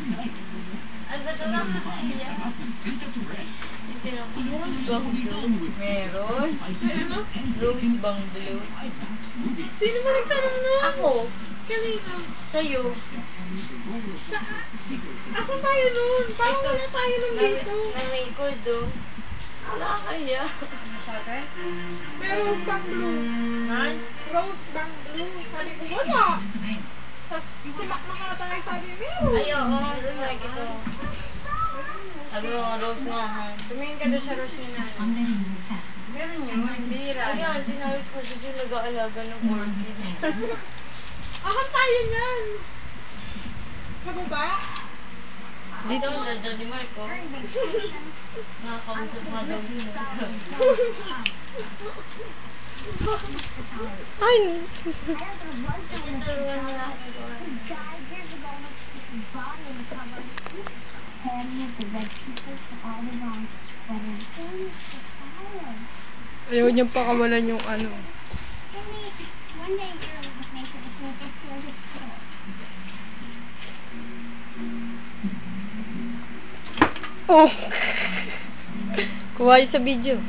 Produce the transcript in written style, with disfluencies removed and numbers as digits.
Ano to lang sa iya? Rose bang blue? Meron? Ano? Rose bang blue? Sino ba nagtanong nun? Ako. Kanina. Sa'yo. Asan tayo nun? Parang Ito. wala tayo nun dito. Na-record oh. Wala kaya. May rose bang blue. Rose bang blue. Sabi ko, wala. Tapos si Mac nakata nagsabi, meron. Ay, oo. Sumay kita. Sabi mo, rose nga ha. Tumingin ka doon sa rose ni Nana. Meron yun, bira. Ayan, sinabi ko si Jun nag-aalaga ng orchids. Akan tayo niyan. Pababa? Dito sa Daddy Marco. Nakakausap nga daw yun. Ay! Ito talaga na nakagawa. Ayaw niyang pakawalan yung ano. Oh! Kuha yun sa video.